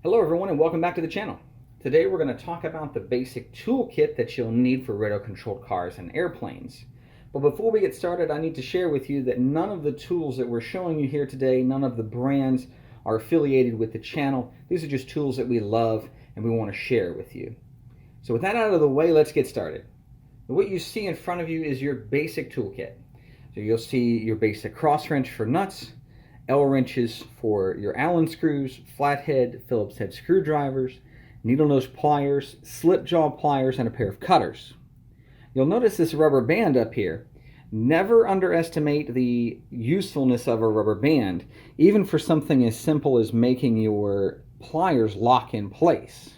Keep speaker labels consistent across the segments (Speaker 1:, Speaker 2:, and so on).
Speaker 1: Hello everyone and welcome back to the channel. Today we're going to talk about the basic toolkit that you'll need for radio-controlled cars and airplanes. But before we get started, I need to share with you that none of the tools that we're showing you here today, none of the brands are affiliated with the channel. These are just tools that we love and we want to share with you. So with that out of the way, let's get started. What you see in front of you is your basic toolkit. So you'll see your basic cross wrench for nuts, L wrenches for your Allen screws, flathead, Phillips head screwdrivers, needle nose pliers, slip jaw pliers, and a pair of cutters. You'll notice this rubber band up here. Never underestimate the usefulness of a rubber band, even for something as simple as making your pliers lock in place.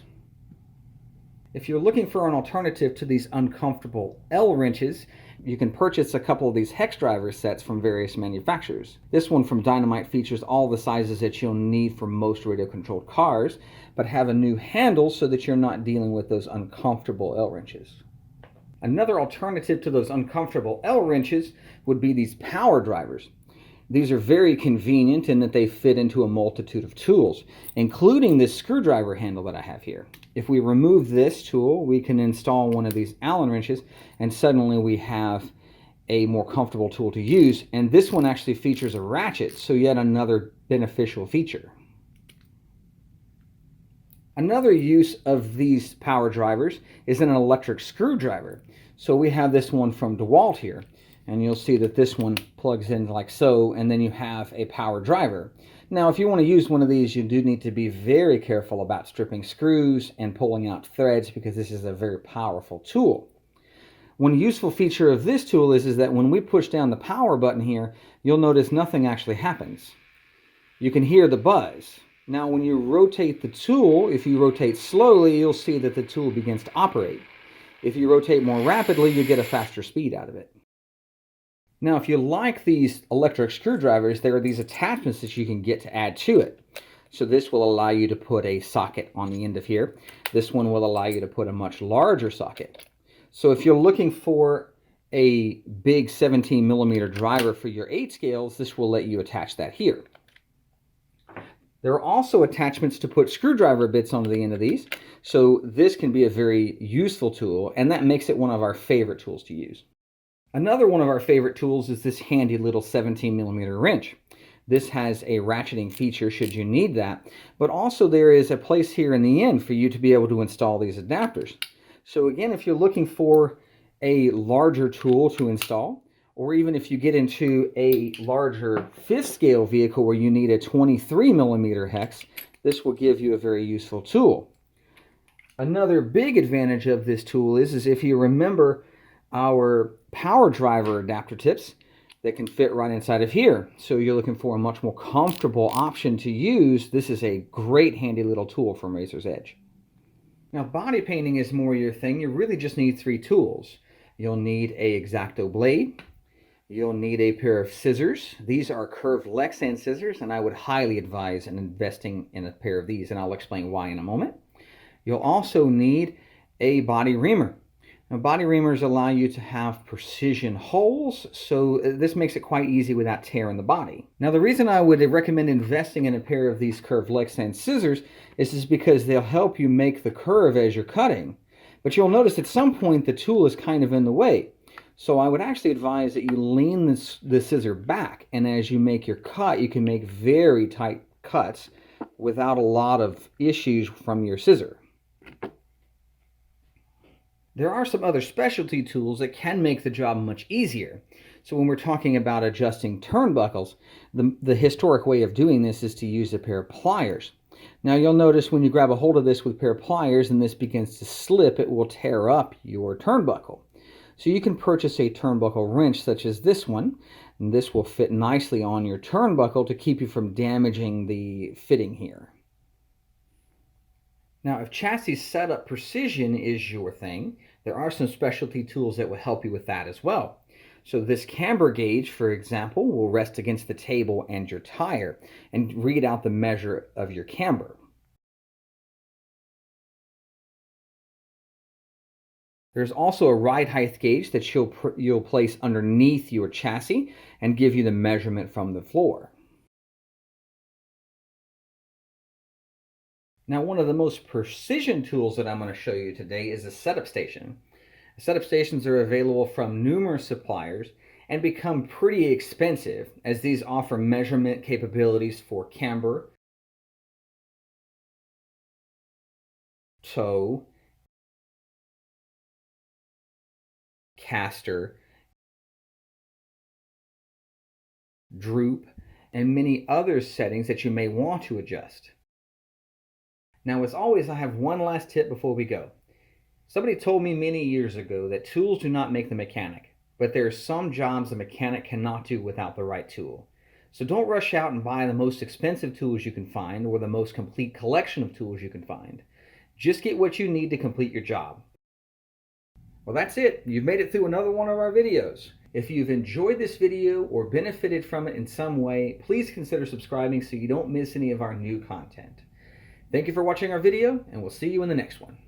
Speaker 1: If you're looking for an alternative to these uncomfortable L wrenches, you can purchase a couple of these hex driver sets from various manufacturers. This one from Dynamite features all the sizes that you'll need for most radio-controlled cars, but have a new handle so that you're not dealing with those uncomfortable L wrenches. Another alternative to those uncomfortable L wrenches would be these power drivers. These are very convenient in that they fit into a multitude of tools, including this screwdriver handle that I have here. If we remove this tool, we can install one of these Allen wrenches, and suddenly we have a more comfortable tool to use. And this one actually features a ratchet, so yet another beneficial feature. Another use of these power drivers is an electric screwdriver. So we have this one from DeWalt here. And you'll see that this one plugs in like so, and then you have a power driver. Now, if you want to use one of these, you do need to be very careful about stripping screws and pulling out threads, because this is a very powerful tool. One useful feature of this tool is that when we push down the power button here, you'll notice nothing actually happens. You can hear the buzz. Now, when you rotate the tool, if you rotate slowly, you'll see that the tool begins to operate. If you rotate more rapidly, you get a faster speed out of it. Now, if you like these electric screwdrivers, there are these attachments that you can get to add to it. So this will allow you to put a socket on the end of here. This one will allow you to put a much larger socket. So if you're looking for a big 17 millimeter driver for your 8 scales, this will let you attach that here. There are also attachments to put screwdriver bits onto the end of these. So this can be a very useful tool, and that makes it one of our favorite tools to use. Another one of our favorite tools is this handy little 17 millimeter wrench. This has a ratcheting feature should you need that, but also there is a place here in the end for you to be able to install these adapters. So again, if you're looking for a larger tool to install, or even if you get into a larger 5th scale vehicle where you need a 23 millimeter hex, this will give you a very useful tool. Another big advantage of this tool is if you remember our power driver adapter tips that can fit right inside of here. So you're looking for a much more comfortable option to use. This is a great handy little tool from Razor's Edge. Now, body painting is more your thing. You really just need 3 tools. You'll need a X-Acto blade. You'll need a pair of scissors. These are curved Lexan scissors, and I would highly advise investing in a pair of these, and I'll explain why in a moment. You'll also need a body reamer. Now, body reamers allow you to have precision holes, so this makes it quite easy without tearing the body. Now, the reason I would recommend investing in a pair of these curved Lexan scissors is because they'll help you make the curve as you're cutting. But you'll notice at some point the tool is kind of in the way. So I would actually advise that you lean the scissor back, and as you make your cut, you can make very tight cuts without a lot of issues from your scissor. There are some other specialty tools that can make the job much easier. So when we're talking about adjusting turnbuckles, the historic way of doing this is to use a pair of pliers. Now you'll notice when you grab a hold of this with a pair of pliers and this begins to slip, it will tear up your turnbuckle. So you can purchase a turnbuckle wrench such as this one, and this will fit nicely on your turnbuckle to keep you from damaging the fitting here. Now, if chassis setup precision is your thing, there are some specialty tools that will help you with that as well. So this camber gauge, for example, will rest against the table and your tire and read out the measure of your camber. There's also a ride height gauge that you'll place underneath your chassis and give you the measurement from the floor. Now, one of the most precision tools that I'm going to show you today is a setup station. Setup stations are available from numerous suppliers and become pretty expensive as these offer measurement capabilities for camber, toe, caster, droop, and many other settings that you may want to adjust. Now, as always, I have one last tip before we go. Somebody told me many years ago that tools do not make the mechanic, but there are some jobs a mechanic cannot do without the right tool. So don't rush out and buy the most expensive tools you can find or the most complete collection of tools you can find. Just get what you need to complete your job. Well, that's it. You've made it through another one of our videos. If you've enjoyed this video or benefited from it in some way, please consider subscribing so you don't miss any of our new content. Thank you for watching our video, and we'll see you in the next one.